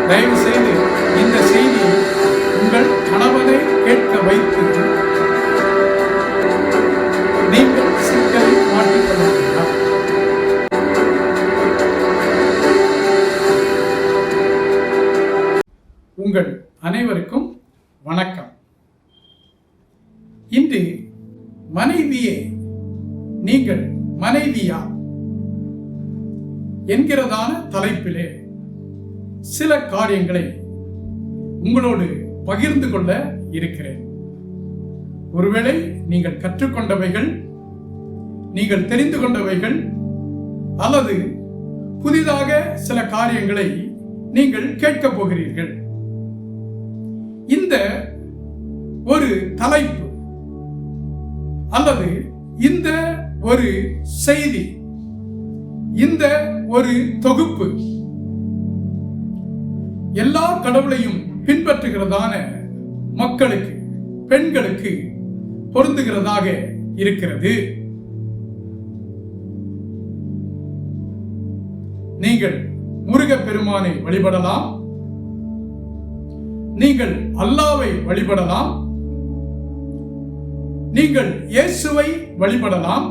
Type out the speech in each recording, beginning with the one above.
தயவு செய்து இந்த செய்தி உங்கள் கணவனை கேட்க வைத்து நீங்கள் சிக்கலை மாற்றிக்கொள்ள வேண்டாம். உங்கள் அனைவருக்கும் வணக்கம். இன்று மனைவியே நீங்கள் மனைவியா என்கிறதான தலைப்பிலே சில காரியங்களை உங்களோடு பகிர்ந்து கொள்ள இருக்கிறேன். ஒருவேளை நீங்கள் கற்றுக்கொண்டவைகள், நீங்கள் தெரிந்து கொண்டவைகள், அல்லது புதிதாக சில காரியங்களை நீங்கள் கேட்கப் போகிறீர்கள். இந்த ஒரு தலைப்பு அல்லது இந்த ஒரு செய்தி, இந்த ஒரு தொகுப்பு எல்லா கடவுளையும் பின்பற்றுகிறதான மக்களுக்கு, பெண்களுக்கு பொருந்துகிறதாக இருக்கிறது. நீங்கள் முருகப்பெருமானை வழிபடலாம், நீங்கள் அல்லாவை வழிபடலாம், நீங்கள் இயேசுவை வழிபடலாம்.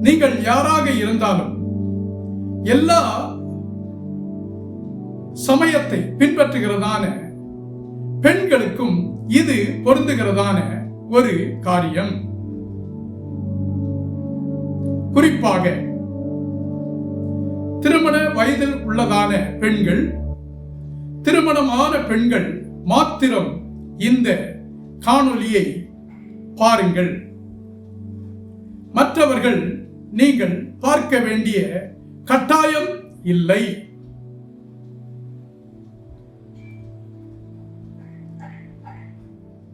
நீங்கள் யாராக இருந்தாலும் எல்லா சமயத்தை பின்பற்றுகிறதான பெண்களுக்கும் இது பொருந்துகிறதான ஒரு காரியம். குறிப்பாக திருமண வயதில் உள்ளதான பெண்கள், திருமணமான பெண்கள் மாத்திரம் இந்த காணொளியை பாருங்கள். மற்றவர்கள் நீங்கள் பார்க்க வேண்டிய கட்டாயம் இல்லை.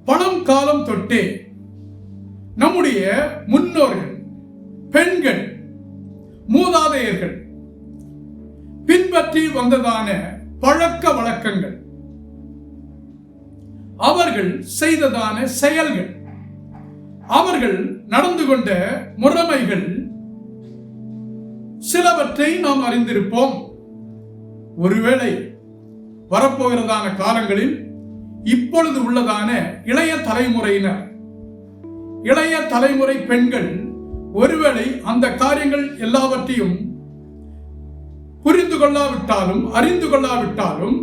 பழங்காலம் தொட்டே நம்முடைய முன்னோர்கள், பெண்கள், மூதாதையர்கள் பின்பற்றி வந்ததான பழக்க வழக்கங்கள், அவர்கள் செய்ததான செயல்கள், அவர்கள் நடந்து கொண்ட முறைமைகள் சிலவற்றை நாம் அறிந்திருப்போம். ஒருவேளை வரப்போகிறதான காலங்களில் இப்பொழுது உள்ளதான இளைய தலைமுறையினர், இளைய தலைமுறை பெண்கள் ஒருவேளை அந்த காரியங்கள் எல்லாவற்றையும் புரிந்து கொள்ளாவிட்டாலும், அறிந்து கொள்ளாவிட்டாலும்,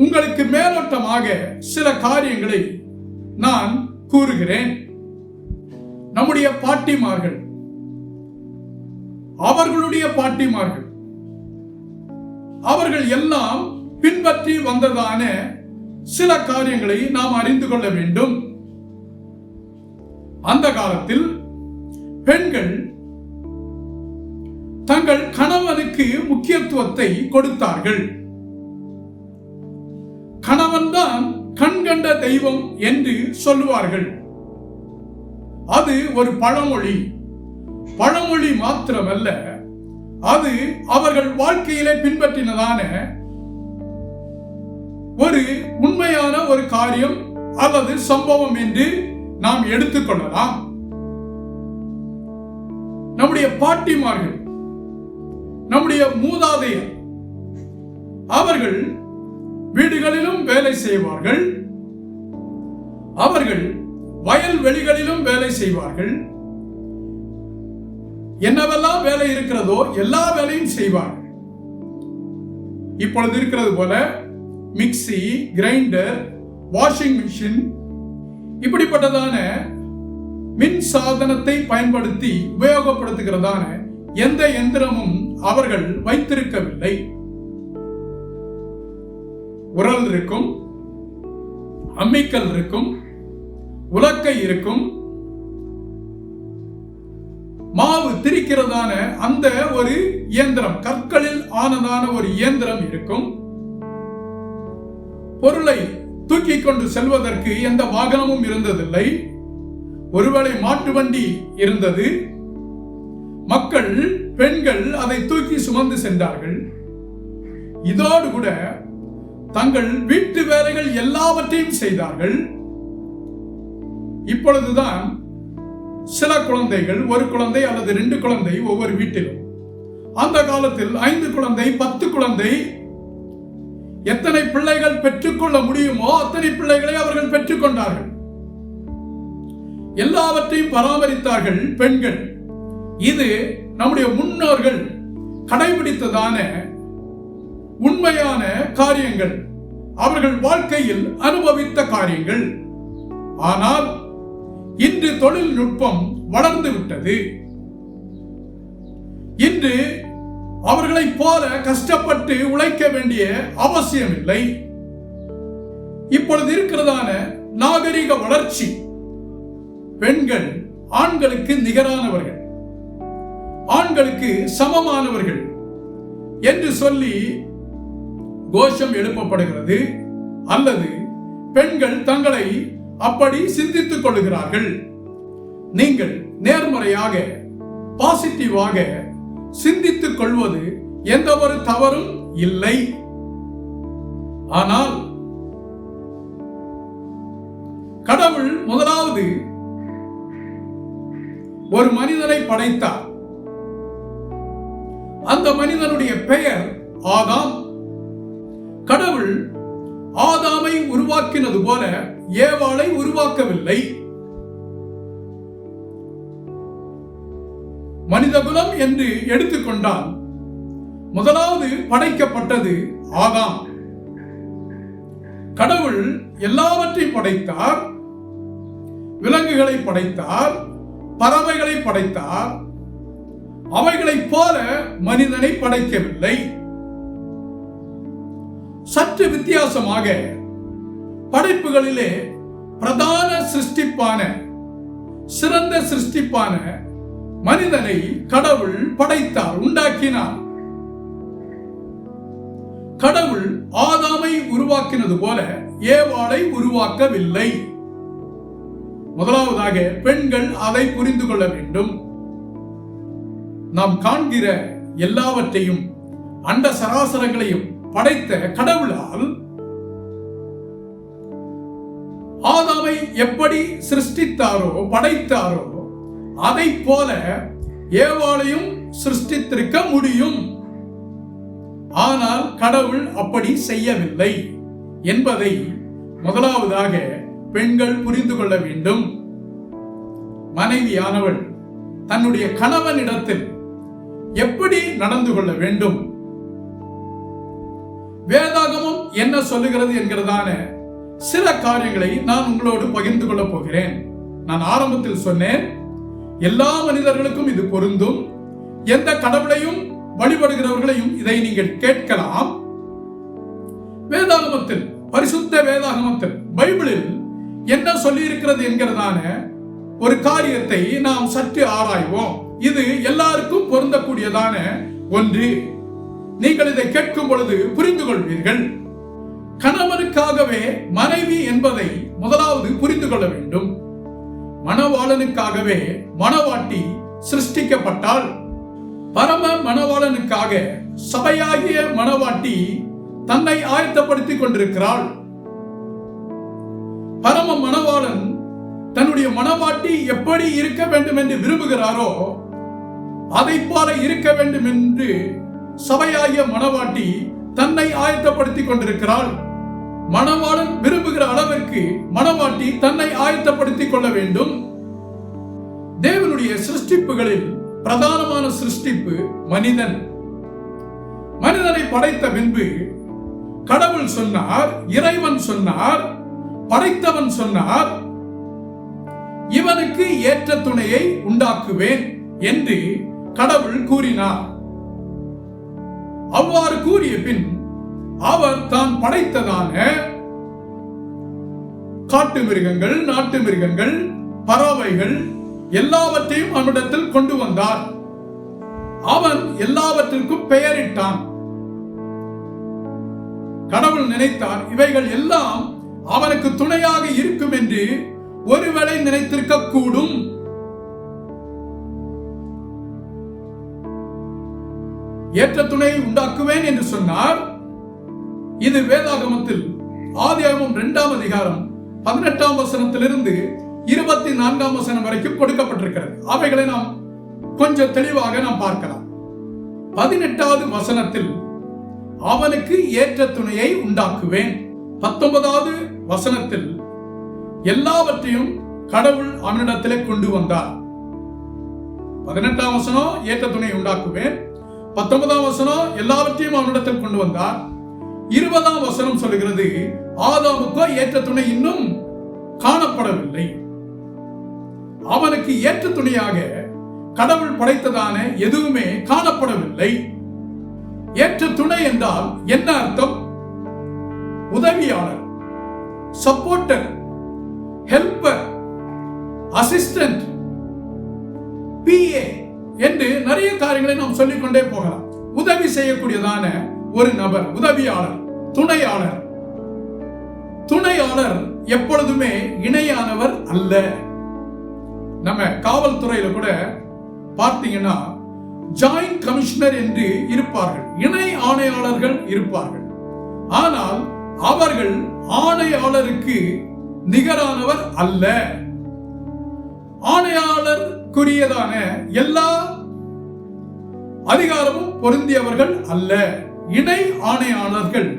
உங்களுக்கு மேலோட்டமாக சில காரியங்களை நான் கூறுகிறேன். நம்முடைய பாட்டிமார்கள், அவர்களுடைய பாட்டிமார்கள், அவர்கள் எல்லாம் பின்பற்றி வந்ததான சில காரியங்களை நாம் அறிந்து கொள்ள வேண்டும். அந்த காலத்தில் பெண்கள் தங்கள் கணவனுக்கு முக்கியத்துவத்தை கொடுத்தார்கள். கணவன்தான் கண்கண்ட தெய்வம் என்று சொல்லுவார்கள். அது ஒரு பழமொழி. பழமொழி மாத்திரமல்ல, அது அவர்கள் வாழ்க்கையிலே பின்பற்றினதான ஒரு உண்மையான ஒரு காரியம் அல்லது சம்பவம் என்று நாம் எடுத்துக்கொள்ளலாம். நம்முடைய பாட்டிமார்கள், நம்முடைய மூதாதையர், அவர்கள் வீடுகளிலும் வேலை செய்வார்கள், அவர்கள் வயல்வெளிகளிலும் வேலை செய்வார்கள். என்னவெல்லாம் வேலை இருக்கிறதோ எல்லா வேலையும் செய்வார்கள். இப்பொழுது இருக்கிறது போல மிக்சி, கிரைண்டர், வாஷிங் மிஷின், இப்படிப்பட்டதான மின் சாதனத்தை பயன்படுத்தி உபயோகப்படுத்துகிறதான எந்த எந்திரமும் அவர்கள் வைத்திருக்கவில்லை. உரல் இருக்கும், அம்மிக்கல் இருக்கும், உலக்கை இருக்கும், மாவு திரிக்கிறதான அந்த ஒரு இயந்திரம், கற்களில் ஆனதான ஒரு இயந்திரம் இருக்கும். பொருளை தூக்கி கொண்டு செல்வதற்கு எந்த வாகனமும் இருந்ததில்லை. ஒருவேளை மாட்டு வண்டி இருந்தது. மக்கள், பெண்கள் அதை தூக்கி சுமந்து சென்றார்கள். இதோடு கூட தங்கள் வீட்டு வேலைகள் எல்லாவற்றையும் செய்தார்கள். இப்பொழுதுதான் சில குழந்தைகள், ஒரு குழந்தை அல்லது 2 குழந்தை ஒவ்வொரு வீட்டிலும். அந்த காலத்தில் 5 குழந்தை, 10 குழந்தை, எத்தனை பிள்ளைகள் பெற்றுக்கொள்ள முடியுமோ அத்தனை பிள்ளைகளை அவர்கள் பெற்றுக்கொண்டார்கள். எல்லாவற்றையும் பராமரித்தார்கள் பெண்கள். இது நம்முடைய முன்னோர்கள் கடைபிடித்ததான உண்மையான காரியங்கள், அவர்கள் வாழ்க்கையில் அனுபவித்த காரியங்கள். ஆனால் இன்று தொழில்நுட்பம் வளர்ந்து விட்டது. இன்று அவர்களைப் போல கஷ்டப்பட்டு உழைக்க வேண்டிய அவசியம் இல்லை. இப்பொழுது இருக்கிறதான நாகரிக வளர்ச்சி, பெண்கள் ஆண்களுக்கு நிகரானவர்கள், ஆண்களுக்கு சமமானவர்கள் என்று சொல்லி கோஷம் எழுப்பப்படுகிறது. அல்லது பெண்கள் தங்களை அப்படி சிந்தித்துக் கொள்கிறார்கள். நீங்கள் நேர்மறையாக பாசிட்டிவாக சிந்தித்துக் கொள்வது எந்த ஒரு தவறும் இல்லை. ஆனால் கடவுள் முதலாவது ஒரு மனிதனை படைத்தார். அந்த மனிதனுடைய பெயர் ஆதாம். கடவுள் ஆதாமை உருவாக்கினது போல ஏவாளை உருவாக்கவில்லை. மனிதகுலம் என்று எடுத்துக்கொண்டால் முதலாவது படைக்கப்பட்டது ஆதாம். கடவுள் எல்லாவற்றையும் படைத்தார். விலங்குகளை படைத்தார், பறவைகளை படைத்தார். அவைகளைப் போல மனிதனை படைக்கவில்லை. சற்று வித்தியாசமாக படைப்புகளிலே பிரதான சிருஷ்டிப்பான, சிறந்த சிருஷ்டிப்பான மனிதனை கடவுள் படைத்தார், உண்டாக்கினார். கடவுள் ஆதாமை உருவாக்கினது போல ஏவாளை உருவாக்கவில்லை. முதலாவதாக பெண்கள் அதை புரிந்து கொள்ள வேண்டும். நாம் காண்கிற எல்லாவற்றையும், அண்ட சராசரங்களையும் படைத்த கடவுளால் ஆதாமை எப்படி சிருஷ்டித்தாரோ, படைத்தாரோ, அதை போல ஏவாளையும் சிருஷ்டித்திருக்க முடியும். ஆனால் கடவுள் அப்படி செய்யவில்லை என்பதை முதலாவதாக பெண்கள் புரிந்து கொள்ள வேண்டும். மனைவியானவள் தன்னுடைய கணவனிடத்தில் எப்படி நடந்து கொள்ள வேண்டும், வேதாகமம் என்ன சொல்லுகிறது என்கிறதான சில காரியங்களை நான் உங்களோடு பகிர்ந்து கொள்ள போகிறேன். நான் ஆரம்பத்தில் சொன்னேன், எல்லா மனிதர்களுக்கும் இது பொருந்தும். எந்த கடவுளையும் வழிபடுகிறவர்களையும் இதை நீங்கள் கேட்கலாம். வேதாகமத்தில், பரிசுத்த வேதாகமத்தில், பைபிளில் என்ன சொல்லி இருக்கிறது என்கிறதான ஒரு காரியத்தை நாம் சற்று ஆராய்வோம். இது எல்லாருக்கும் பொருந்தக்கூடியதான ஒன்று. நீங்கள் இதை கேட்கும் பொழுது புரிந்து கொள்வீர்கள். கணவனுக்காகவே மனைவி என்பதை முதலாவது புரிந்து கொள்ள வேண்டும். மணவாளனுக்காகவே மணவாட்டி சிருஷ்டிக்கப்பட்டால், பரம மணவாளனுக்காக சபையாகிய மணவாட்டி தன்னை ஆயத்தப்படுத்திக் கொண்டிருக்கிறாள். பரம மணவாளன் தன்னுடைய மணவாட்டி எப்படி இருக்க வேண்டும் என்று விரும்புகிறாரோ அதை போல இருக்க வேண்டும் என்று சபையாகிய மணவாட்டி தன்னை ஆயத்தப்படுத்திக் கொண்டிருக்கிறாள். மணவாளன் விரும்புகிற அளவிற்கு மணவாட்டி தன்னை ஆயத்தப்படுத்திக் கொள்ள வேண்டும். தேவனுடைய சிருஷ்டிப்புகளில் பிரதானமான சிருஷ்டிப்பு மனிதன். மனிதனை படைத்த பின்பு கடவுள் சொன்னார், இறைவன் சொன்னார், படைத்தவன் சொன்னார், இவனுக்கு ஏற்ற துணையை உண்டாக்குவேன் என்று கடவுள் கூறினார். அவ்வாறு கூறிய பின் அவர் தான் படைத்ததான காட்டு மிருகங்கள், நாட்டு மிருகங்கள், பறவைகள் எல்லாவற்றையும் அவனிடத்தில் கொண்டு வந்தார். அவன் எல்லாவற்றிற்கும் பெயரிட்டான். கடவுள் நினைத்தார், இவைகள் எல்லாம் அவனுக்கு துணையாக இருக்கும் என்று ஒருவேளை நினைத்திருக்க கூடும். ஏற்ற துணையை உண்டாக்குவேன் என்று சொன்னார். இது வேதாகமத்தில் ஆதியாகமம் 2ஆம் அதிகாரம் 18ஆம் வசனத்திலிருந்து 24ஆம் வசனம் வரைக்கும் கொடுக்கப்பட்டிருக்கிறது. அவைகளை நாம் கொஞ்சம் தெளிவாக நாம் பார்க்கலாம். 18வது வசனத்தில் அவனுக்கு ஏற்ற துணையை உண்டாக்குவேன். 19வது வசனத்தில் எல்லாவற்றையும் கடவுள் அவனிடத்திலே கொண்டு வந்தார். 18ஆம் வசனம் ஏற்ற துணையை உண்டாக்குவேன். 19ஆம் வசனம் எல்லாவற்றையும் அவனிடத்தில் கொண்டு வந்தார். 20ஆம் வசனம் சொல்லுகிறது ஆதாமுக்கோ ஏற்ற துணை இன்னும் காணப்படவில்லை. அவனுக்கு ஏற்ற துணையாக கடவுள் படைத்ததான எதுவுமே காணப்படவில்லை. ஏற்ற துணை என்றால் என்ன அர்த்தம்? உதவியாளர், சப்போர்ட்டர், ஹெல்பர், அசிஸ்டன்ட், PA என்று நிறைய காரியங்களை நாம் சொல்லிக்கொண்டே போகலாம். உதவி செய்யக்கூடியதான ஒரு நபர் உதவியாளர், துணையாளர். துணையாளர் எப்பொழுதுமே இணையானவர் அல்ல. நம்ம காவல்துறையில கூட பார்த்தீங்கன்னா ஜாயிண்ட் கமிஷனர் என்று இருப்பார்கள், இணை ஆணையாளர்கள் இருப்பார்கள். ஆனால் அவர்கள் ஆணையாளருக்கு நிகரானவர் அல்ல. ஆணையாளருக்குரியதான எல்லா அதிகாரமும் பொருந்தியவர்கள் அல்ல. இணை ஆணையாளர்கள்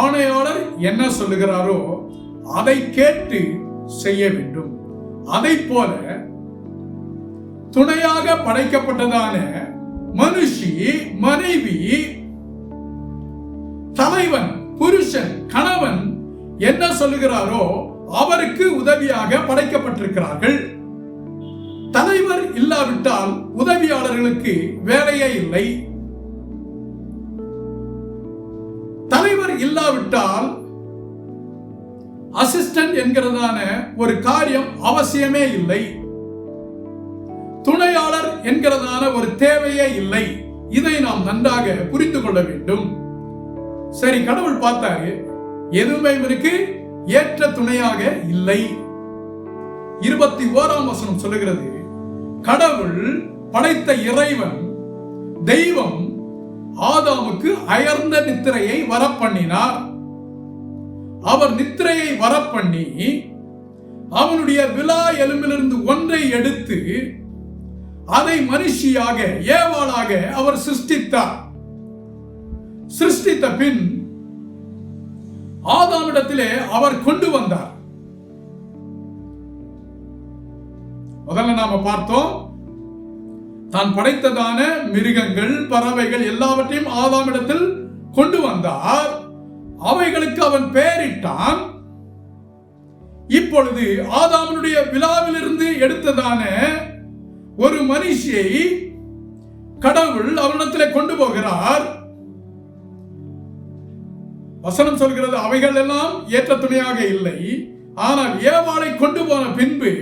ஆணையாளர் என்ன சொல்லுகிறாரோ அதை கேட்டு செய்ய வேண்டும். அதை போல துணையாக படைக்கப்பட்டதான மனுஷி, மனைவி, தலைவன், புருஷன், கணவன் என்ன சொல்லுகிறாரோ அவருக்கு உதவியாக படைக்கப்பட்டிருக்கிறார்கள். தலைவர் இல்லாவிட்டால் உதவியாளர்களுக்கு வேலையே இல்லை. தலைவர் இல்லாவிட்டால் அசிஸ்டன்ட் என்கிறதான ஒரு காரியம் அவசியமே இல்லை. துணையாளர் என்கிறதான ஒரு தேவையே இல்லை. இதை நாம் நன்றாக புரிந்து கொள்ள வேண்டும். சரி, கடவுள் பார்த்தாரு, எதுவுமே இவருக்கு ஏற்ற துணையாக இல்லை. 21ஆம் வசனம் சொல்லுகிறது கடவுள் படைத்த இறைவன் தெய்வம் ஆதாமுக்கு அயர்ந்த நித்திரையை வரப்பண்ணினார். அவர் நித்திரையை வரப்பண்ணி அவனுடைய விலா எலும்பிலிருந்து ஒன்றை எடுத்து அதை மனுஷியாக, ஏவாளாக அவர் சிருஷ்டித்தார். சிருஷ்டித்த பின் ஆதாமிடத்திலே அவர் கொண்டு வந்தார். முதல்ல நாம பார்த்தோம், தான் படைத்ததான மிருகங்கள், பறவைகள் எல்லாவற்றையும் ஆதாமிடத்தில் கொண்டு வந்தார். அவைகளுக்கு அவன் பெயரிட்டான். இப்பொழுது ஆதாமுடைய விலாவிலிருந்து எடுத்ததான ஒரு மனுஷியை கடவுள் அவனிடத்தில் கொண்டு போகிறார். வசனம் சொல்கிறது அவைகள் எல்லாம் ஏற்ற துணையாக இல்லை. ஆனால் ஏவாளை கொண்டு போன பின்பு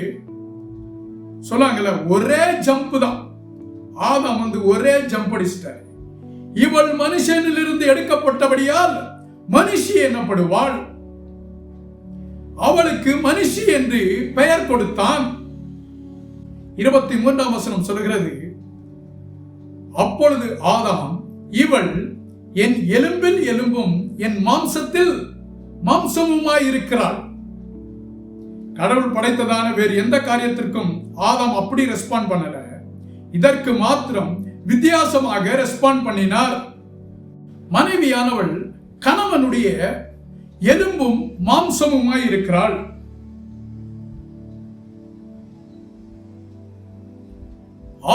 சொன்னாங்கல்ல, ஒரே ஜம்ப் தான். ஆதாம் ஒரே ஜம்ப் அடிச்சிட்டார். இவள் மனுஷனிலிருந்து எடுக்கப்பட்டபடியால் மனுஷி எனப்படுவாள். அவளுக்கு மனுஷி என்று பெயர் கொடுத்தான். 23ஆம் வசனம் சொல்கிறது அப்பொழுது ஆதாம், இவள் என் எலும்பில் எலும்பும் என் மாம்சத்தில் மாம்சமுமாய் இருக்கிறாள். கடவுள் படைத்ததான வேறு எந்த காரியத்திற்கும் ஆதாம் அப்படி ரெஸ்பாண்ட் பண்ணல. இதற்கு மாத்திரம் வித்தியாசமாக ரெஸ்பாண்ட் பண்ணினார். மனைவியானவள் கணவனுடைய எலும்பும் மாம்சமுமாய் இருக்கிறாள்.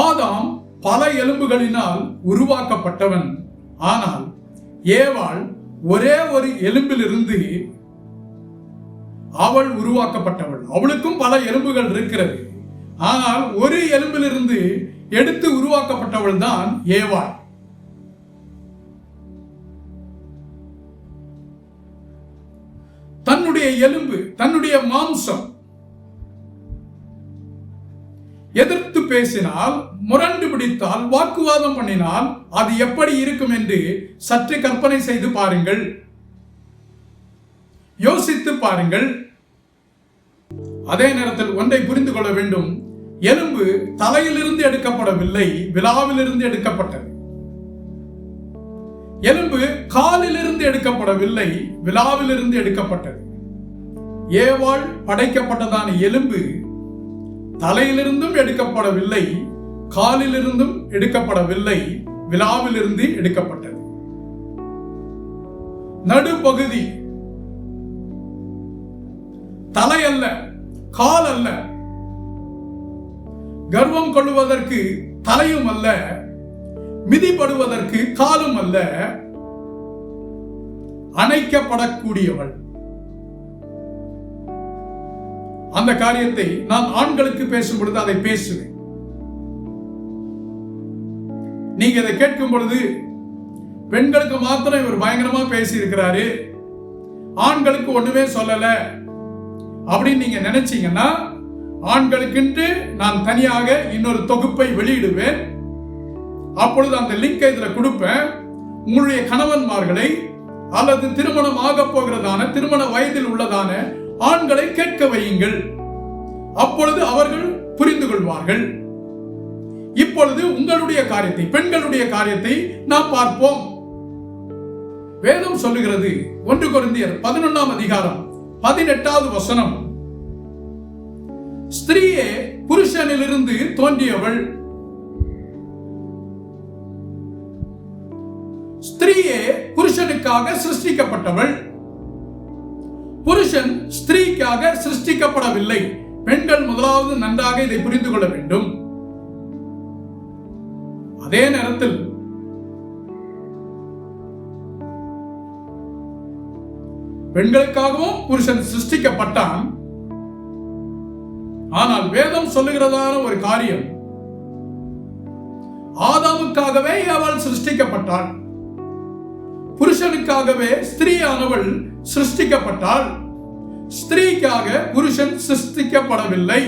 ஆதாம் பல எலும்புகளினால் உருவாக்கப்பட்டவன். ஆனால் ஏவாள் ஒரே ஒரு எலும்பிலிருந்து அவள் உருவாக்கப்பட்டவள். அவளுக்கும் பல எலும்புகள் இருக்கிறது. ஆனால் ஒரு எலும்பிலிருந்து எடுத்து உருவாக்கப்பட்டவள் தான் ஏவாள். தன்னுடைய எலும்பு, தன்னுடைய மாம்சம் எதிர்த்து பேசினால், முரண்டு பிடித்தால், வாக்குவாதம் பண்ணினால் அது எப்படி இருக்கும் என்று சற்று கற்பனை செய்து பாருங்கள், யோசித்து பாருங்கள். அதே நேரத்தில் ஒன்றை புரிந்து கொள்ள வேண்டும், எலும்பு தலையிலிருந்து எடுக்கப்படவில்லை, விலாவிலிருந்து எடுக்கப்பட்டது. எலும்பு காலிலிருந்து எடுக்கப்படவில்லை, விலாவிலிருந்து எடுக்கப்பட்டது. ஏவாள் படைக்கப்பட்டதான எலும்பு தலையிலிருந்தும் எடுக்கப்படவில்லை, காலிலிருந்தும் எடுக்கப்படவில்லை, விலாவிலிருந்து எடுக்கப்பட்டது. நடுப்பகுதி, தலை அல்ல, கால் அல்ல. கர்வம் கொள்வதற்கு தலையும் அல்ல, மிதிப்படுவதற்கு காலும் அல்ல, அணைக்கப்படக்கூடியவள். அந்த காரியத்தை நான் ஆண்களுக்கு பேசும் பொழுது அதை பேசுவேன். நீங்க இதை கேட்கும் பொழுது பெண்களுக்கு மாத்திரம் இவர் பயங்கரமா பேசி இருக்கிறாரு, ஆண்களுக்கு ஒண்ணுமே சொல்லல அப்படின்னு நீங்க நினைச்சீங்கன்னா, ஆண்களுக்கு நான் தனியாக இன்னொரு தொகுப்பை வெளியிடுவேன். அப்பொழுது அந்த லிங்கை இதுல கொடுப்பேன். உங்களுடைய கணவன்மார்களை அல்லது திருமணம் ஆக போகிறதான திருமண வயதில் உள்ளதான ஆண்களை கேட்க வையுங்கள். அப்பொழுது அவர்கள் புரிந்து கொள்வார்கள். இப்பொழுது உங்களுடைய காரியத்தை, பெண்களுடைய காரியத்தை நாம் பார்ப்போம். வேதம் சொல்லுகிறது 1 கொரிந்தியர் 11ஆம் அதிகாரம் 18வது வசனம், ஸ்திரீயே புருஷனிலிருந்து தோன்றியவள், ஸ்திரீயே புருஷனுக்காக சிருஷ்டிக்கப்பட்டவள், புருஷன் ஸ்திரீக்காக சிருஷ்டிக்கப்படவில்லை. பெண்கள் முதலாவது நன்றாக இதை புரிந்து கொள்ள வேண்டும். அதே நேரத்தில் பெண்களுக்காகவும் புருஷன் சிருஷ்டிக்கப்பட்டான். ஆனால் வேதம் சொல்லுகிறதான ஒரு காரியம், ஆதாமுக்காகவே அவள் சிருஷ்டிக்கப்பட்டாள், புருஷனுக்காகவே ஸ்திரீயானவள் சிருஷ்டிக்கப்பட்டாள், ஸ்திரீக்காக புருஷன் சிருஷ்டிக்கப்படவில்லை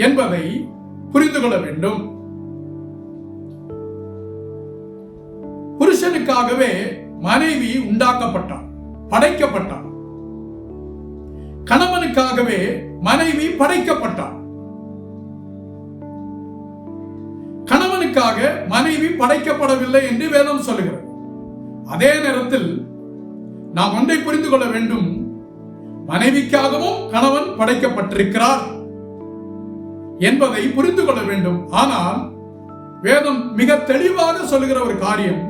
என்பதை புரிந்து கொள்ள வேண்டும். புருஷனுக்காகவே மனைவி உண்டாக்கப்பட்டாள், படைக்கப்பட்டாள். கணவனுக்காகவே மனைவி படைக்கப்பட்டாள். கணவனுக்காக மனைவி படைக்கப்படவில்லை என்று வேதம் சொல்லுகிறது. அதே நேரத்தில் நாம் ஒன்றை புரிந்து கொள்ள வேண்டும், மனைவிக்காகவும் கணவன் படைக்கப்பட்டிருக்கிறார் என்பதை புரிந்து கொள்ள வேண்டும். ஆனால் வேதம் மிக தெளிவாக சொல்லுகிற ஒரு காரியம்,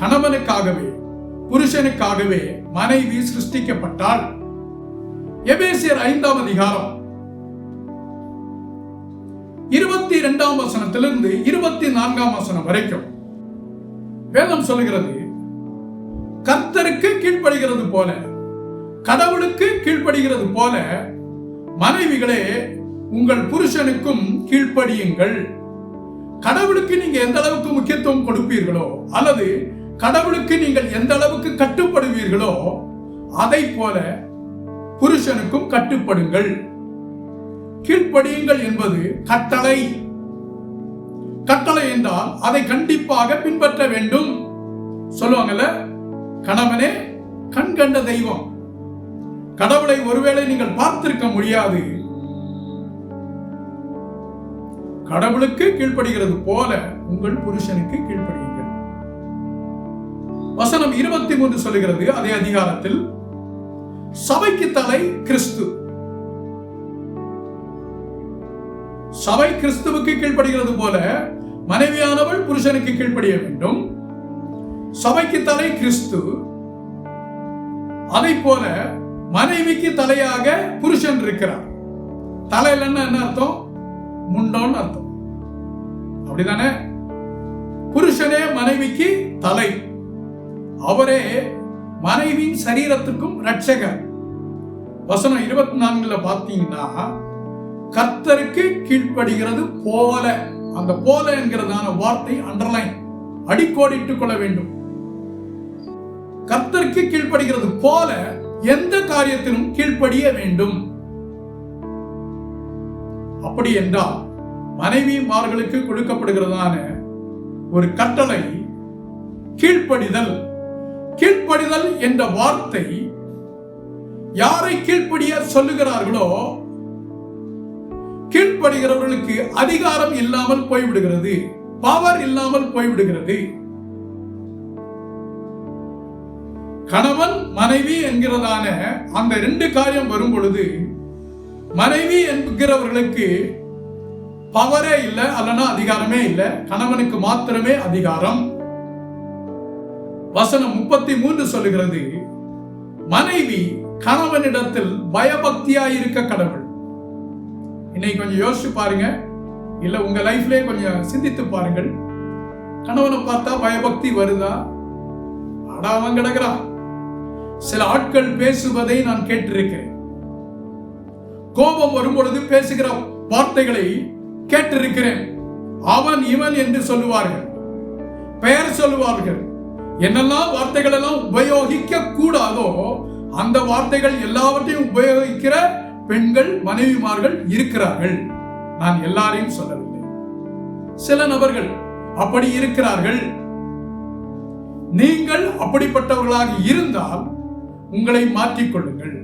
கணவனுக்காகவே புருஷனுக்காகவே மனைவி சிருஷ்டிக்கப்பட்டாள். எபேசியர் 5ஆம் அதிகாரம் 22ஆம் வசனத்திலிருந்து 24ஆம் வசனம் வரைக்கும் வேதம் சொல்லுகிறது, கர்த்தருக்கு கீழ்ப்படுகிறது போல, கடவுளுக்கு கீழ்ப்படுகிறது போல மனைவிகளே உங்கள் புருஷனுக்கும் கீழ்ப்படியுங்கள். கடவுளுக்கு நீங்க எந்த அளவுக்கு முக்கியத்துவம் கொடுப்பீர்களோ அல்லது கடவுளுக்கு நீங்கள் எந்த அளவுக்கு கட்டுப்படுவீர்களோ அதை போல புருஷனுக்கும் கட்டுப்படுங்கள். கீழ்ப்படியுங்கள் என்பது கட்டளை. கட்டளை என்றால் அதை கண்டிப்பாக பின்பற்ற வேண்டும். சொல்லுவாங்கல்ல, கணவனே கண் கண்ட தெய்வம். கடவுளை ஒருவேளை நீங்கள் பார்த்திருக்க முடியாது. கடவுளுக்கு கீழ்ப்படுகிறது போல உங்கள் புருஷனுக்கு கீழ்ப்படியுங்கள். வசனம் 23 சொல்லுகிறது, அதே அதிகாரத்தில், சபைக்கு தலை கிறிஸ்து. சபை கிறிஸ்துவுக்கு கீழ்ப்படுகிறது போல மனைவியானவள் புருஷனுக்கு கீழ்ப்படிய வேண்டும். சபைக்கு தலை கிறிஸ்து. அதை போல மனைவிக்கு தலையாக புருஷன் இருக்கிறார். தலையில என்ன அர்த்தம்? முண்டோன்னு அர்த்தம். அப்படிதானே? புருஷனே மனைவிக்கு தலை. அவரே மனைவியின் சரீரத்துக்கும் ரட்சகர். வசனம் 24 பார்த்தீங்கன்னா, கர்த்தருக்கு கீழ்ப்படுகிறது போல, அந்த போல என்கிறதான வார்த்தை அண்டர்லைன், அடிக்கோடிட்டுக் கொள்ள வேண்டும். கர்த்தருக்கு கீழ்ப்படுகிறது போல எந்த காரியத்திலும் கீழ்ப்படிய வேண்டும். அப்படி என்றால் மனைவிமார்களுக்கு கொடுக்கப்படுகிறதான ஒரு கட்டளை கீழ்ப்படிதல். கீழ்ப்படிதல் என்ற வார்த்தை யாரை கீழ்ப்படிய சொல்லுகிறார்களோ கீழ்ப்படுகிறவர்களுக்கு அதிகாரம் இல்லாமல் போய்விடுகிறது, பவர் இல்லாமல் போய்விடுகிறது. கணவன் மனைவி என்கிறதான அந்த 2 காரியம் வரும் பொழுது மனைவி என்கிறவர்களுக்கு பவரே இல்லை, அல்லனா அதிகாரமே இல்லை. கணவனுக்கு மாத்திரமே அதிகாரம். வசனம் 33 சொல்லுகிறது, மனைவி கணவனிடத்தில் பயபக்தியாய் இருக்க கடவுள். இன்னைக்கு கொஞ்சம் யோசிச்சு பாருங்க, இல்ல உங்க லைஃப்லயே கொஞ்சம் சிந்தித்து பாருங்கள். கணவனை பார்த்தா பயபக்தி வருதா? அவன் கிடக்கிறான். சில ஆட்கள் பேசுவதை நான் கேட்டிருக்கிறேன். கோபம் வரும்பொழுது பேசுகிற வார்த்தைகளை கேட்டிருக்கிறேன். அவன் இவன் என்று சொல்லுவார்கள், பெயர் சொல்லுவார்கள். என்னெல்லாம் வார்த்தைகள் எல்லாம் உபயோகிக்க கூடாதோ அந்த வார்த்தைகள் எல்லாவற்றையும் உபயோகிக்கிற பெண்கள், மனைவிமார்கள் இருக்கிறார்கள். நான் எல்லாரையும் சொல்லவில்லை, சில நபர்கள் அப்படி இருக்கிறார்கள். நீங்கள் அப்படிப்பட்டவர்களாக இருந்தால் உங்களை மாற்றிக்கொள்ளுங்கள்.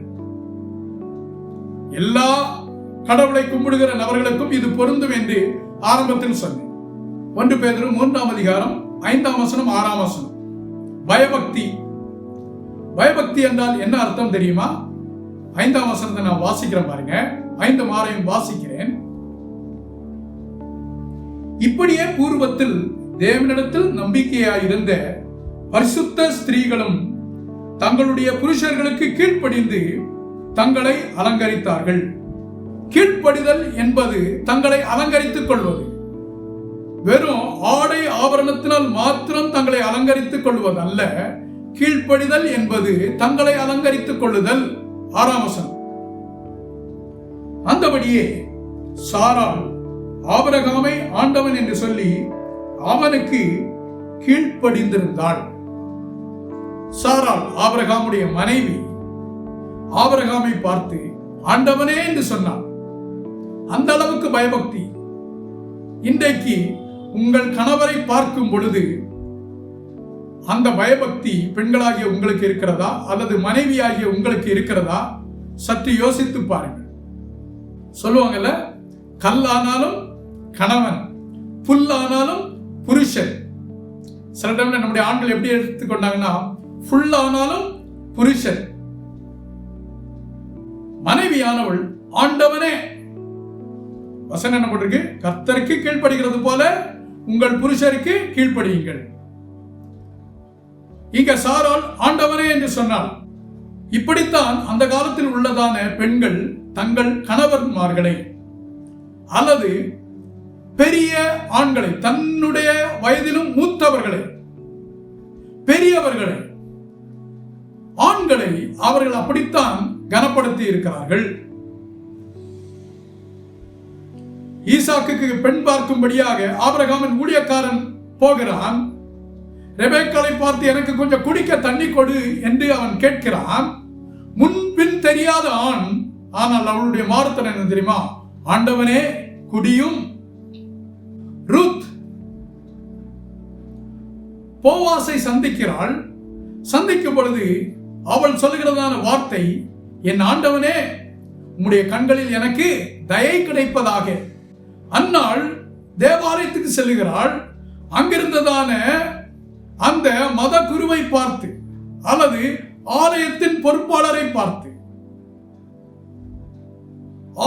எல்லா கடவுளை கும்பிடுகிற நபர்களுக்கும் இது பொருந்தும் என்று ஆரம்பத்தில் சொன்னேன். 1 பேதுரு 3ஆம் அதிகாரம் 5ஆம் வசனம் 6ஆம் வசனம். பயபக்தி. பயபக்தி என்றால் என்ன அர்த்தம் தெரியுமா? 5ஆம் வசனத்தை நான் வாசிக்கிறேன் பாருங்க. 5 6ஐயும் வாசிக்கிறேன். இப்படியே பூர்வத்தில் தேவனிடத்தில் நம்பிக்கையாயிருந்த பரிசுத்த ஸ்திரீகளும் தங்களுடைய புருஷர்களுக்கு கீழ்ப்படிந்து தங்களை அலங்கரித்தார்கள். கீழ்ப்படிதல் என்பது தங்களை அலங்கரித்துக் கொள்வது. வெறும் ஆடை ஆபரணத்தினால் மாத்திரம் தங்களை அலங்கரித்துக் கொள்வது அல்ல. கீழ்ப்படிதல் என்பது தங்களை அலங்கரித்துக் கொள்ளுதல். 6ஆம் வசனம். அந்தபடியே சாராள் ஆபிரகாமை ஆண்டவன் என்று சொல்லி அவனுக்கு கீழ்ப்படிந்திருந்தாள். சாராள் ஆபிரகாமுடைய மனைவி ஆபிரகாமை பார்த்து ஆண்டவனே என்று சொன்னாள். அந்த அளவுக்கு பயபக்தி. இன்றைக்கு உங்கள் கணவரை பார்க்கும் பொழுது அந்த பயபக்தி பெண்களாகிய உங்களுக்கு இருக்கிறதா அல்லது மனைவியாகிய உங்களுக்கு இருக்கிறதா? சற்று யோசித்து பாருங்கள். சொல்லுவாங்கல்ல, கல்லானாலும் கணவன், புல்லானாலும் புருஷன். சில டைம்ல நம்முடைய ஆண்கள் எப்படி எடுத்துக்கொண்டாங்கன்னா, ஃபுல்லானாலும் புருஷன். மனைவியானவள் ஆண்டவனே, வசனம் என்ன போட்டிருக்கு? கர்த்தருக்கு கீழ்ப்படுகிறது போல உங்கள் புருஷருக்கு கீழ்ப்படியுங்கள். இங்க சாராள் ஆண்டவனே என்று சொன்னாள். இப்படித்தான் அந்த காலத்தில் உள்ளதான பெண்கள் தங்கள் கணவன்மார்களை அல்லது பெரிய ஆண்களை, தன்னுடைய வயதிலும் மூத்தவர்களை, பெரியவர்களை, ஆண்களை அவர்கள் அப்படித்தான் கனப்படுத்தி இருக்கிறார்கள். ஈசாக்குக்கு பெண் பார்க்கும்படியாக ஆபிரகாமின் ஊழியக்காரன் போகிறான். ரெபேக்காளை பார்த்து எனக்கு கொஞ்சம் குடிக்க தண்ணி கொடு என்று அவன் கேட்கிறான். முன்பின் தெரியாத ஆண், ஆனால் அவளுடைய மாறுத்தனம் என்ன தெரியுமா? ஆண்டவனே குடியும். ரூத் போவாசை சந்திக்கிறாள். சந்திக்கும் பொழுது அவள் சொல்லுகிறதான வார்த்தை, என் ஆண்டவனே உம்முடைய கண்களில் எனக்கு தயை கிடைப்பதாக. அந்நாள் தேவாலயத்துக்கு செல்லுகிறாள். அங்கிருந்ததான அந்த மத குருவை பார்த்து அல்லது ஆலயத்தின் பொறுப்பாளரை பார்த்து,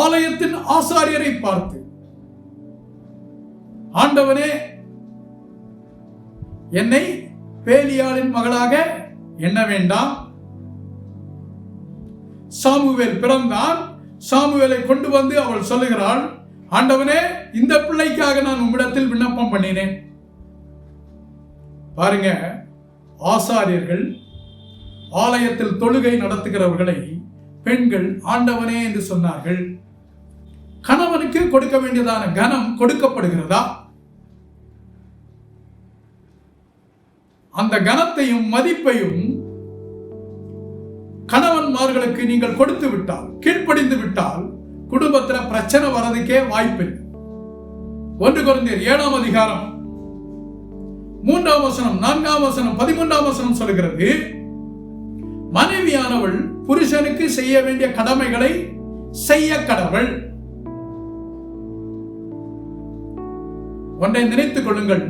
ஆலயத்தின் ஆசாரியரை பார்த்து, ஆண்டவனே என்னை பேலியாளின் மகளாக எண்ண வேண்டாம். சாமுவேல் பிறந்தான். சாமுவேலை கொண்டு வந்து அவள் சொல்லுகிறாள், ஆண்டவனே இந்த பிள்ளைக்காக நான் உம்மிடத்தில் விண்ணப்பம் பண்ணினேன். பாருங்க, ஆசாரியர்கள், ஆலயத்தில் தொழுகை நடத்துகிறவர்களை பெண்கள் ஆண்டவனே என்று சொன்னார்கள். கணவனுக்கு கொடுக்க வேண்டியதான கனம் கொடுக்கப்படுகிறதா? அந்த கனத்தையும் மதிப்பையும் கணவன்மார்களுக்கு நீங்கள் கொடுத்து விட்டால், கீழ்ப்படிந்து விட்டால், குடும்பத்தில் பிரச்சனை வர்றதுக்கே வாய்ப்பில்லை. 1 கொரிந்தியர் 7ஆம் அதிகாரம் 3ஆம் வசனம், 4ஆம் வசனம், 13ஆம் வசனம் சொல்கிறது, மனைவியானவள் புருஷனுக்கு செய்ய வேண்டிய கடமைகளை செய்ய கடவள். ஒன்றை நினைத்துக் கொள்ளுங்கள்,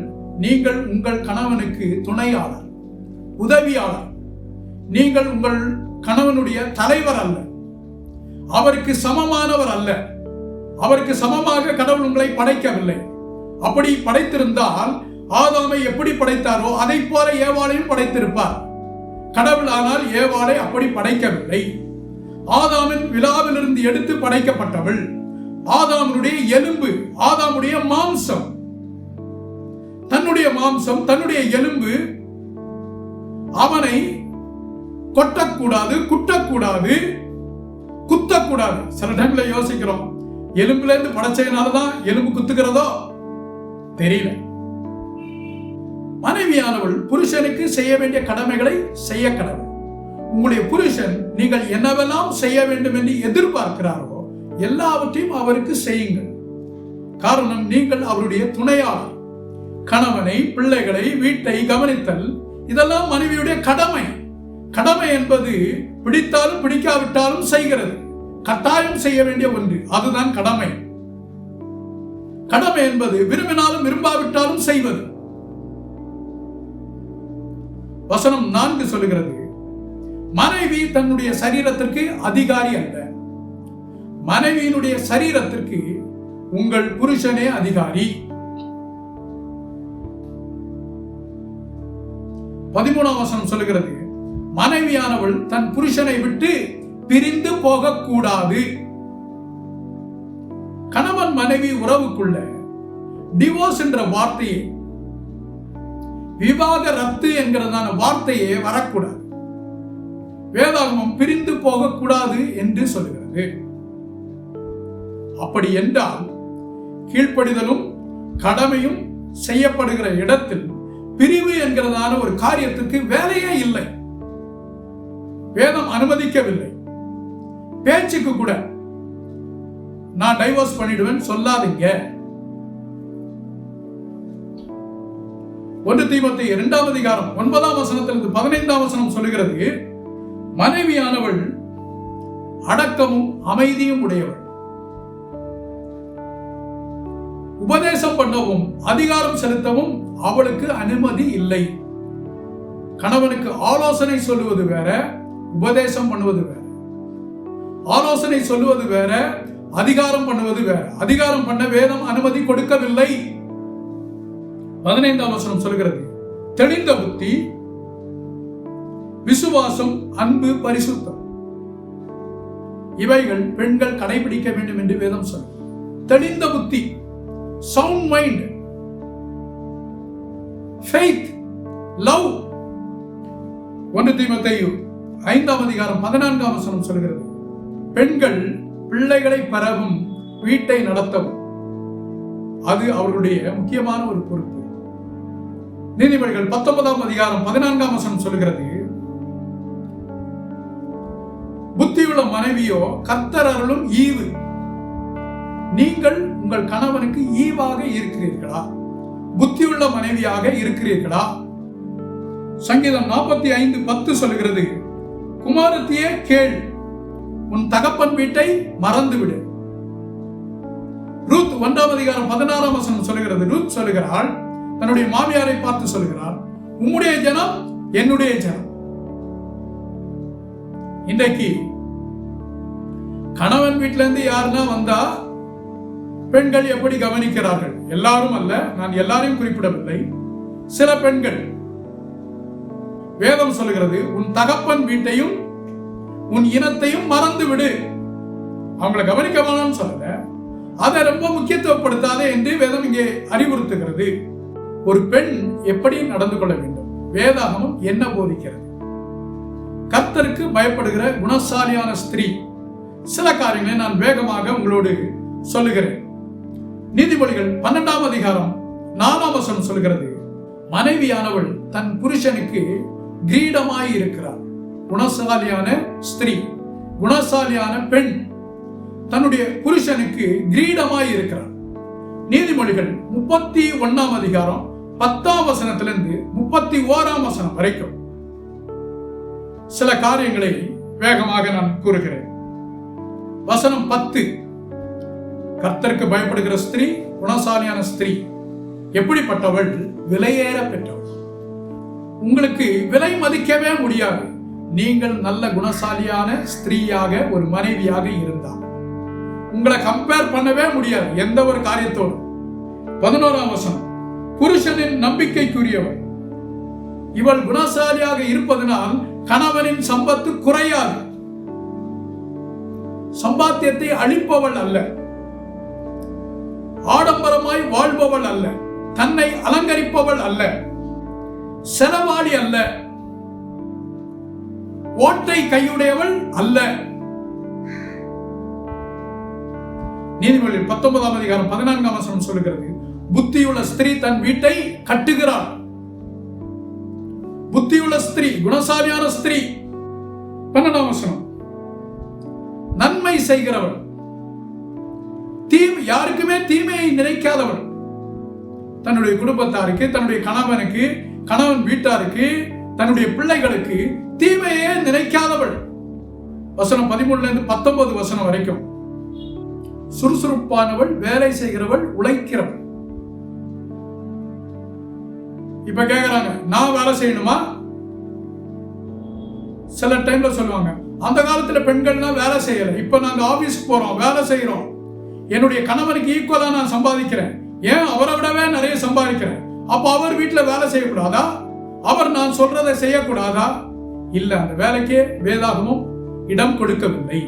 நீங்கள் உங்கள் கணவனுக்கு துணையாளர், உதவியாளர். நீங்கள் உங்கள் கணவனுடைய தலைவர் அல்ல, அவருக்கு சமமானவர் அல்ல. அவருக்கு சமமாக கடவுள் உங்களை படைக்கவில்லை. அப்படி படைத்திருந்தால் ஆதாமை எப்படி படைத்தாரோ அதை போல ஏவாளையும் படைத்திருப்பார். கடவுள் ஆனால் ஏவாளை அப்படி படைக்கவில்லை. ஆதாமின் விலாவிலிருந்து எடுத்து படைக்கப்பட்டவள். ஆதாமுடைய எலும்பு, ஆதாமுடைய மாம்சம், தன்னுடைய எலும்பு அவனை கொட்டக்கூடாது, குட்டக்கூடாது, குத்தக்கூடாது. சில டைம்ல யோசிக்கிறோம், எலும்புல இருந்து படைச்சதுனாலதான் எலும்பு குத்துக்கிறதோ தெரியல. மனைவியானவள் புருஷனுக்கு செய்ய வேண்டிய கடமைகளை செய்ய கடவுள். உங்களுடைய புருஷன் நீங்கள் என்னவெல்லாம் செய்ய வேண்டும் என்று எதிர்பார்க்கிறாரோ எல்லாவற்றையும் அவருக்கு செய்யுங்கள். காரணம், நீங்கள் அவருடைய துணையாளர். கணவனை, பிள்ளைகளை, வீட்டை கவனித்தல் இதெல்லாம் மனைவியுடைய கடமை. கடமை என்பது பிடித்தாலும் பிடிக்காவிட்டாலும் செய்கிறது, கட்டாயம் செய்ய வேண்டிய ஒன்று. அதுதான் கடமை. கடமை என்பது விரும்பினாலும் விரும்பாவிட்டாலும் செய்வது. வசனம் 4 சொல்லுகிறது, மனைவி தன்னுடைய சரீரத்திற்கு அதிகாரி அல்ல. மனைவியினுடைய சரீரத்திற்கு உங்கள் புருஷனே அதிகாரி. 13ஆம் வசனம் சொல்லுகிறது, மனைவியானவள் தன் புருஷனை விட்டு பிரிந்து போகக்கூடாது. கணவன் மனைவி உறவுக்குள்ள டிவோர்ஸ் என்ற வார்த்தையை, விவாகரத்து என்கிறதான வார்த்தையே வரக்கூடாது. வேதாகமம் பிரிந்து போகக்கூடாது என்று சொல்லுகிறது. அப்படி என்றால் கீழ்ப்படிதலும் கடமையும் செய்யப்படுகிற இடத்தில் பிரிவு என்கிறதான ஒரு காரியத்துக்கு வேலையே இல்லை. வேதம் அனுமதிக்கவில்லை. பேச்சுக்கு கூட நான் டைவோர்ஸ் பண்ணிடுவேன் சொல்லாதீங்க. 1 தீமோத்தேயு 2ஆம் அதிகாரம் 9ஆம் வசனத்திலிருந்து 15ஆம் வசனம் சொல்லுகிறது, மனைவியானவள் அடக்கமும் அமைதியும் உடையவள். உபதேசம் பண்ணவும் அதிகாரம் செலுத்தவும் அவளுக்கு அனுமதி இல்லை. கணவனுக்கு ஆலோசனை சொல்லுவது வேற, உபதேசம் பண்ணுவது வேற. ஆலோசனை சொல்லுவது வேற, அதிகாரம் பண்ணுவது வேற. அதிகாரம் பண்ண வேதம் அனுமதி கொடுக்கவில்லை. 15ஆம் வசனம் சொல்கிறது, தெளிந்த புத்தி, விசுவாசம், அன்பு, பரிசுத்தம் இவைகள் பெண்கள் கடைபிடிக்க வேண்டும் என்று வேதம் சொல்லுது. தெளிந்த புத்தி, sound mind, faith, love. 1 தீமோத்தேயு 5ஆம் அதிகாரம் 14ஆம் வசனம் சொல்கிறது, பெண்கள் பிள்ளைகளை பெறவும் வீட்டை நடத்தவும் அது அவர்களுடைய முக்கியமான ஒரு பொறுப்பு. நீதிமொழிகள் 19ஆம் அதிகாரம் 14ஆம் வசனம் சொல்கிறது, புத்தியுள்ள மனைவியோ கர்த்தர் அருளும் ஈவு. நீங்கள் உங்கள் கணவனுக்கு ஈவாக இருக்கிறீர்களா? புத்தியுள்ள மனைவியாக இருக்கிறீர்களா? சங்கீதம் 45:10 சொல்கிறது, குமாரத்தியே கேள், உன் தகப்பன் வீட்டை மறந்துவிடு. ரூத் 1ஆம் அதிகாரம் 16ஆம் வசனம் சொல்கிறது, ரூத் சொல்லுகிறாள், தன்னுடைய மாமியாரை பார்த்து சொல்லுகிறாள், உம்முடைய ஜனம் என்னுடைய ஜனம். இன்றைக்கு கணவன் வீட்டில இருந்து யாருன்னா வந்தா பெண்கள் எப்படி கவனிக்கிறார்கள்? எல்லாரும் அல்ல, நான் எல்லாரையும் குறிப்பிடவில்லை. சில பெண்கள், வேதம் சொல்லுகிறது, உன் தகப்பன் வீட்டையும் உன் இனத்தையும் மறந்து விடு. அவங்களை கவனிக்க வேணாம்னு சொல்லல, அதை ரொம்ப முக்கியத்துவப்படுத்தாதே என்று வேதம் இங்கே அறிவுறுத்துகிறது. ஒரு பெண் எப்படி நடந்து கொள்ள வேண்டும்? வேதாகமம் என்ன போதிக்கிறது? கர்த்தருக்கு பயப்படுகிற குணசாலியான ஸ்திரீ. சில காரியங்களை நான் வேகமாக உங்களோடு சொல்லுகிறேன். நீதிமொழிகள் 12ஆம் அதிகாரம் 4ஆம் வசனம் சொல்கிறது, மனைவியானவள் தன் புருஷனுக்கு கிரீடமாய் இருக்கிறார். குணசாலியான ஸ்திரீ, குணசாலியான பெண் தன்னுடைய புருஷனுக்கு கிரீடமாய் இருக்கிறார். நீதிமொழிகள் 31ஆம் அதிகாரம் 10ஆம் வசனத்திலிருந்து 31ஆம் வசனம் வரைக்கும் சில காரியங்களை வேகமாக நான் கூறுகிறேன். வசனம் 10, கர்த்தருக்கு பயப்படுகிற ஸ்திரீ, குணசாலியான ஸ்திரீ எப்படிப்பட்டவள்? விலையேற பெற்றவள். உங்களுக்கு விலை மதிக்கவே முடியாது நீங்கள் நல்ல குணசாலியான ஸ்திரீயாக ஒரு மனைவியாக இருந்தால். உங்களை கம்பேர் பண்ணவே முடியாது எந்த ஒரு காரியத்தோடு. 11ஆம் வசனம், புருஷனின் நம்பிக்கைக்குரியவள். இவள் குணசாலியாக இருப்பதனால் கணவனின் சம்பத்து குறையாது. சம்பாத்தியத்தை அழிப்பவள் அல்ல, ஆடம்பரமாய் வாழ்பவள் அல்ல, தன்னை அலங்கரிப்பவள் அல்ல, செலவாளி அல்ல, ஓட்டை கையுடையவள் அல்ல. நீதிமொழிகள் 19ஆம் அதிகாரம் 14ஆம் வசனம் சொல்லுகிறது, புத்தியுள்ள ஸ்திரீ தன் வீட்டை கட்டுகிறாள். புத்தியுள்ள ஸ்திரீ, குணசாலியான ஸ்திரீ. 12ஆம் வசனம், நன்மை செய்கிறவள், யாருக்குமே தீமையை நினைக்காதவள், தன்னுடைய குடும்பத்தாருக்கு, தன்னுடைய கணவனுக்கு, கணவன் வீட்டாருக்கு, தன்னுடைய பிள்ளைகளுக்கு தீமையே நினைக்காதவள். வசனம் 13 19 வசனம் வரைக்கும், சுறுசுறுப்பானவள், வேலை செய்கிறவள், உழைக்கிறவள். இப்ப கேக்குறாங்க, நான் வேலை செய்யணுமா? சில டைம்ல சொல்லுவாங்க, அந்த காலத்துல பெண்கள்லாம் வேலை செய்யல, இப்ப நாங்க ஆபீஸ்க்கு போறோம், வேலை செய்யறோம், என்னுடைய கணவனுக்கு ஈக்குவலா நான் சம்பாதிக்கிறேன், ஏன் அவரை விடவே நிறைய சம்பாதிக்கிறேன், அப்ப அவர் வீட்டுல வேலை செய்யக்கூடாதா? அவர் நான் சொல்றதை செய்யக்கூடாதா? இல்ல, அந்த வேலைக்கே வேதாகமும் இடம் கொடுக்கவில்லை.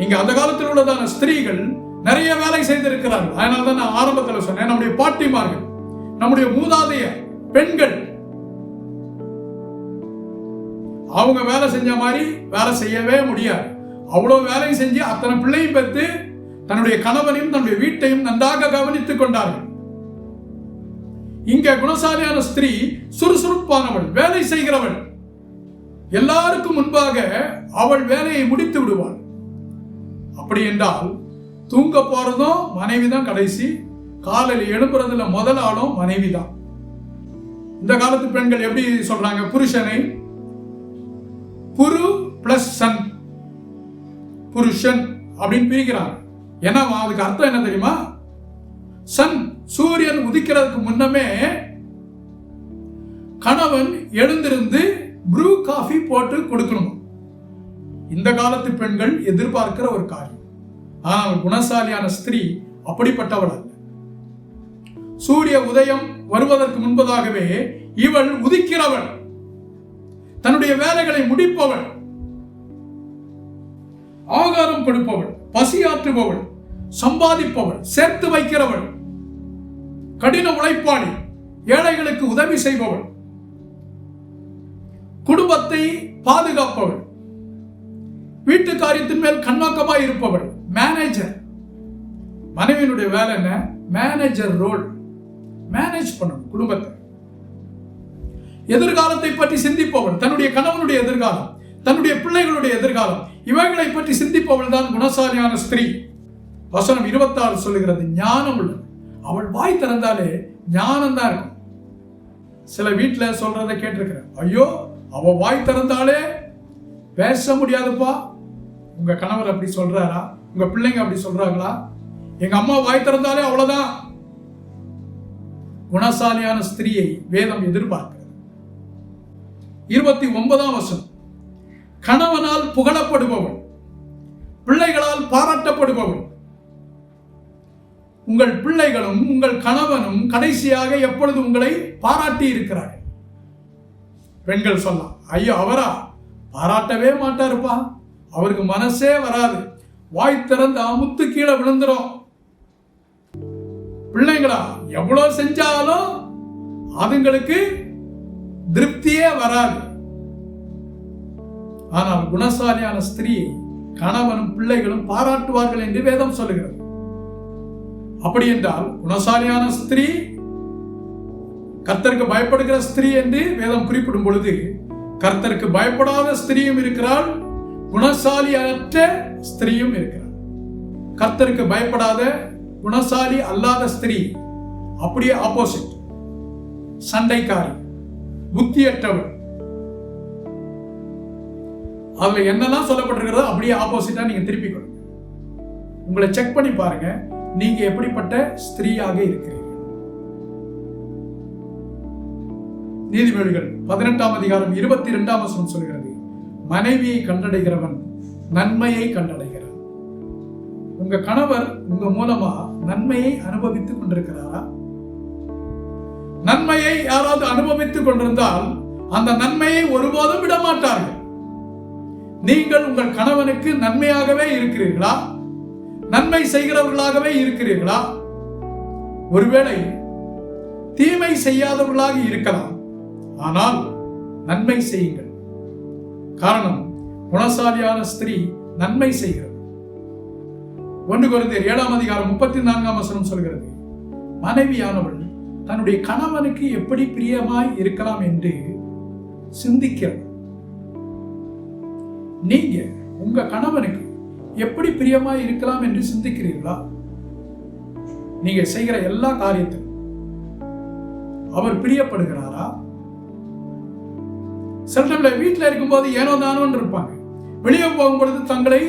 இங்க அந்த காலத்தில் உள்ளதான ஸ்திரீகள் நிறைய வேலை செய்திருக்கிறார்கள். அதனாலதான் நான் ஆரம்பத்தில் சொன்னேன், நம்முடைய பாட்டிமார்கள், நம்முடைய மூதாதைய பெண்கள், அவங்க வேலை செஞ்ச மாதிரி வேலை செய்யவே முடியாது. அவ்வளவு வேலையும் செஞ்சு அத்தனை பிள்ளையும் பெற்று தன்னுடைய கணவனையும் தன்னுடைய வீட்டையும் நன்றாக கவனித்துக் கொண்டார்கள். இங்க குணசாலியான ஸ்திரீ சுறுசுறுப்பானவள், வேலை செய்கிறவள், எல்லாருக்கும் முன்பாக அவள் வேலையை முடித்து விடுவாள். அப்படி என்றால் தூங்க போறதும் மனைவிதான் கடைசி, காலையில் எழுப்புறதுல முதல் ஆளும் மனைவிதான். இந்த காலத்து பெண்கள் எப்படி சொல்றாங்க, புருஷனை புரு பிளஸ் சன், புருஷன் அப்படின்னு பிரிக்கிறாங்க. ஏன்னா அதுக்கு அர்த்தம் என்ன தெரியுமா? சன், சூரியன் உதிக்கிறதுக்கு முன்னமே கணவன் எழுந்திருந்து ப்ரூ காஃபி போட்டு கொடுக்கணும். இந்த காலத்து பெண்கள் எதிர்பார்க்கிற ஒரு காரியம். ஆனால் குணசாலியான ஸ்திரீ அப்படிப்பட்டவள் அல்ல. சூரிய உதயம் வருவதற்கு முன்பதாகவே இவள் உதிக்கிறவள், தன்னுடைய வேலைகளை முடிப்பவள், ஆகாரம் கொடுப்பவள், பசியாற்றுபவள், சம்பாதிப்பவள், சேர்த்து வைக்கிறவள், கடின உழைப்பாளி, ஏழைகளுக்கு உதவி செய்பவள், குடும்பத்தை பாதுகாப்பவள், வீட்டு காரியத்தின் மேல் கண்ணோக்கமாய் இருப்பவள், மேனேஜர். மனைவியினுடைய வேலை என்ன? மேனேஜர் ரோல், மேனேஜ் பண்ணணும் குடும்பத்தை. எதிர்காலத்தை பற்றி சிந்திப்பவள், தன்னுடைய கணவனுடைய எதிர்காலம், தன்னுடைய பிள்ளைகளுடைய எதிர்காலம், இவைகளை பற்றி சிந்திப்பவள் தான் குணசாலியான ஸ்திரீ. வசனம் 26 சொல்லுகிறது, ஞானம் உள்ளது. அவள் வாய் திறந்தாலே ஞானம் தான் இருக்கும். சில வீட்டுல சொல்றதை கேட்டிருக்கிறேன், ஐயோ அவ வாய் திறந்தாலே பேச முடியாதுப்பா. உங்க கணவர் அப்படி சொல்றாரா? உங்க பிள்ளைங்க அப்படி சொல்றாங்களா? எங்க அம்மா வாய் திறந்தாலே அவ்வளவுதான். குணசாலியான ஸ்திரீயை வேதம் எதிர்பார்க்கிறது. 29ஆம் வசனம், கணவனால் புகழப்படுபவள், பிள்ளைகளால் பாராட்டப்படுபவள். உங்கள் பிள்ளைகளும் உங்கள் கணவனும் கடைசியாக எப்பொழுது உங்களை பாராட்டி இருக்கிறார்கள்? பெண்கள் சொல்லலாம், ஐயோ அவரா பாராட்டவே மாட்டாருப்பா, அவருக்கு மனசே வராது, வாய் திறந்து முத்து கீழே விழுந்துரும். பிள்ளைங்களா எவ்வளவு செஞ்சாலும் அதுங்களுக்கு திருப்தியே வராது. ஆனால் குணசாலியான ஸ்திரீ கணவனும் பிள்ளைகளும் பாராட்டுவார்கள் என்று வேதம் சொல்லுகிறது. அப்படி என்றால் குணசாலியான ஸ்திரீ கர்த்தருக்கு பயப்படுகிற ஸ்திரீ என்று வேதம் குறிப்பிடும் பொழுது, கர்த்தருக்கு பயப்படாத ஸ்திரீயும் இருக்கிறாள், குணசாலியற்ற ஸ்திரீயும் இருக்கிறாள். கர்த்தருக்கு பயப்படாத குணசாலி அல்லாத ஸ்திரீ அப்படியே ஆப்போசிட், சண்டைக்காரி, புத்தியற்றவள். அதுல என்னெல்லாம் சொல்லப்பட்டிருக்கிறதோ அப்படியே ஆப்போசிட்டா நீங்க திருப்பி கொடுங்க. உங்களை செக் பண்ணி பாருங்க, நீங்க எப்படிப்பட்ட ஸ்திரீயாக இருக்கிறீர்கள். நீதிமொழிகள் 18ஆம் அதிகாரம் 22ஆம் வசனம் சொல்கிறது, மனைவியை கண்டடைகிறவன் நன்மையை கண்டடைகிறான். உங்க கணவர் உங்க மூலமா நன்மையை அனுபவித்துக் கொண்டிருக்கிறாரா? நன்மையை யாராவது அனுபவித்துக் கொண்டிருந்தால் அந்த நன்மையை ஒருபோதும் விட மாட்டார்கள். நீங்கள் உங்கள் கணவனுக்கு நன்மையாகவே இருக்கிறீர்களா? நன்மை செய்கிறவர்களாகவே இருக்கிறீர்களா? ஒருவேளை தீமை செய்யாதவர்களாக இருக்கலாம், ஆனால் நன்மை செய்யுங்கள். காரணம், குணசாலியான ஸ்திரீ நன்மை செய்கிறது. 1 கொரிந்தியர் 7ஆம் அதிகாரம் 34ஆம் வசனம் சொல்கிறது, மனைவியானவள் தன்னுடைய கணவனுக்கு எப்படி பிரியமாய் இருக்கலாம் என்று சிந்திக்கிறார். நீங்க உங்க கணவனுக்கு எப்படி பிரியமாய் இருக்கலாம் என்று சிந்திக்கிறீர்களா? நீங்க செய்கிற எல்லா காரியத்திலும் அவர் பிரியப்படுகிறாரா? சில டைம்ல வீட்டில் இருக்கும்போது ஏனோ தானோன்னு இருப்பாங்க. வெளியே போகும்பொழுது தங்களை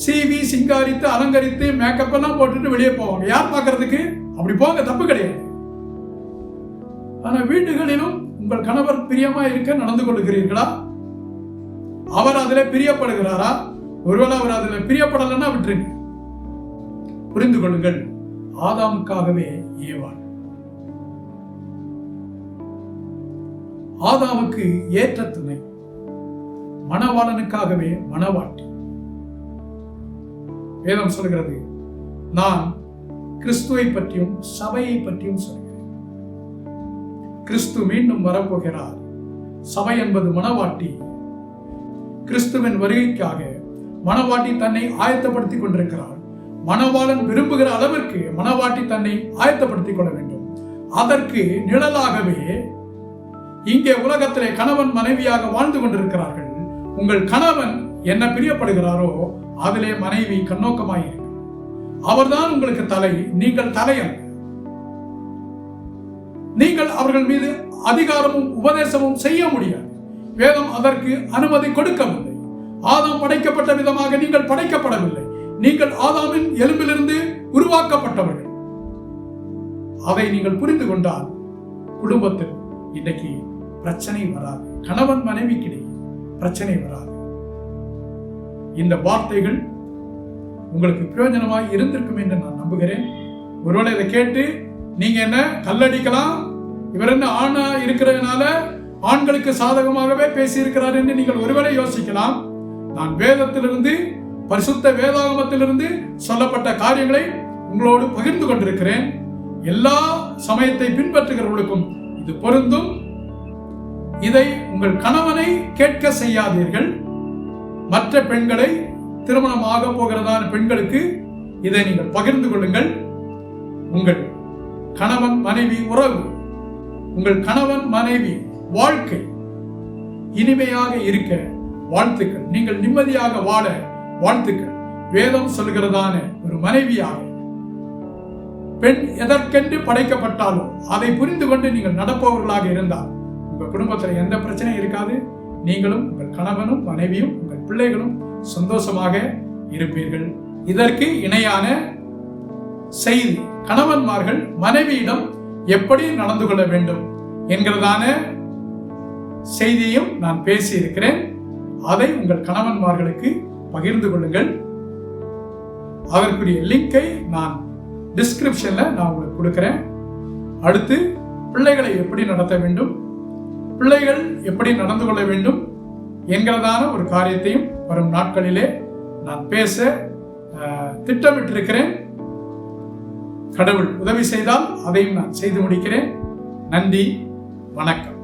சீவி சிங்காரித்து அலங்கரித்து மேக்கப் எல்லாம் போட்டுட்டு வெளியே போவாங்க. யார் பார்க்கறதுக்கு? அப்படி போங்க, தப்பு கிடையாது. ஆனா வீடுகளிலும் உங்கள் கணவர் பிரியமா இருக்க நடந்து கொள்கிறீர்களா? அவர் அதில் பிரியப்படுகிறாரா? ஒருவேளை அவர் அதில் பிரியப்படலைன்னா விட்டுருங்க. புரிந்து கொள்ளுங்கள், ஆதாமுக்காகவே ஏவாள். ஆதாமுக்கு ஏற்ற துணை, மணவாளனுக்காகவே மணவாட்டி. வேதம் சொல்கிறது, நான் கிறிஸ்துவை பற்றியும் சபையை பற்றியும் சொல்கிறேன். கிறிஸ்து மீண்டும் வரப்போகிறார். சபை என்பது மணவாட்டி. கிறிஸ்துவின் வருகைக்காக மணவாட்டி தன்னை ஆயத்தப்படுத்திக் கொண்டிருக்கிறார். மணவாளன் விரும்புகிற அளவிற்கு மணவாட்டி தன்னை ஆயத்தப்படுத்திக் கொள்ள வேண்டும். அதற்கு நிழலாகவே இங்கே உலகத்திலே கணவன் மனைவியாக வாழ்ந்து கொண்டிருக்கிறார்கள். உங்கள் கணவன் என்ன பிரியப்படுகிறாரோ அதிலே மனைவி கண்ணோக்கமாயிருக்க. அவர்தான் உங்களுக்கு தலை, நீங்கள் தலை அல்ல. நீங்கள் அவர்கள் மீது அதிகாரமும் உபதேசமும் செய்ய முடியாது. வேதம் அதற்கு அனுமதி கொடுக்கவில்லை. ஆதாம் படைக்கப்பட்ட விதமாக நீங்கள் படைக்கப்படவில்லை. நீங்கள் ஆதாமின் எலும்பிலிருந்து உருவாக்கப்பட்டவர்கள். அதை நீங்கள் புரிந்து கொண்டால் குடும்பத்தில் இன்னைக்கு பிரச்சனை வராது. கணவன் மனைவிக்கிடையே பிரச்சனை வராது. இந்த வார்த்தைகள் உங்களுக்கு பிரயோஜனமாய் இருந்திருக்கும் என்று நான் நம்புகிறேன். ஒருவேளை இதை கேட்டு நீங்க என்ன கல்லடிக்கலாம், இவர் என்ன ஆணா இருக்கிறதுனால ஆண்களுக்கு சாதகமாகவே பேசியிருக்கிறார் என்று நீங்கள் ஒருவேளை யோசிக்கலாம். நான் வேதத்திலிருந்து, பரிசுத்த வேதாகமத்திலிருந்து சொல்லப்பட்ட காரியங்களை உங்களோடு பகிர்ந்து கொண்டிருக்கிறேன். எல்லா சமயத்தை பின்பற்றுகிறவர்களுக்கும் இது பொருந்தும். இதை உங்கள் கணவனை கேட்க செய்யாதீர்கள். மற்ற பெண்களை, திருமணமாக போகிறதான பெண்களுக்கு இதை நீங்கள் பகிர்ந்து கொள்ளுங்கள். உங்கள் கணவன் மனைவி உறவு, உங்கள் கணவன் மனைவி வாழ்க்கை இனிமையாக இருக்க வாழ்த்துக்கள். நீங்கள் நிம்மதியாக வாழ வாழ்த்துக்கள். வேதம் சொல்கிறதான ஒரு மனைவியாக பெண் எதற்கென்று படைக்கப்பட்டாலும் அதை புரிந்து கொண்டு நீங்கள் நடப்பவர்களாக இருந்தால் உங்கள் குடும்பத்தில் எந்த பிரச்சனையும் இருக்காது. நீங்களும் உங்கள் கணவனும் மனைவியும் உங்கள் பிள்ளைகளும் சந்தோஷமாக இருப்பீர்கள். இதற்கு இணையான செய்தி, கணவன்மார்கள் மனைவியிடம் எப்படி நடந்து கொள்ள வேண்டும் என்கிறதான செய்தியும் நான் பேசி இருக்கிறேன். அதை உங்கள் கணவன்மார்களுக்கு பகிர்ந்து கொள்ளுங்கள். அதற்குரிய லிங்கை நான் டிஸ்கிரிப்ஷன்ல நான் உங்களுக்கு கொடுக்கிறேன். அடுத்து பிள்ளைகளை எப்படி நடத்த வேண்டும், பிள்ளைகள் எப்படி நடந்து கொள்ள வேண்டும் என்கிறதான ஒரு காரியத்தையும் வரும் நாட்களிலே நான் பேச திட்டமிட்டிருக்கிறேன். கடவுள் உதவி செய்தால் அதையும் நான் செய்து முடிக்கிறேன். நன்றி, வணக்கம்.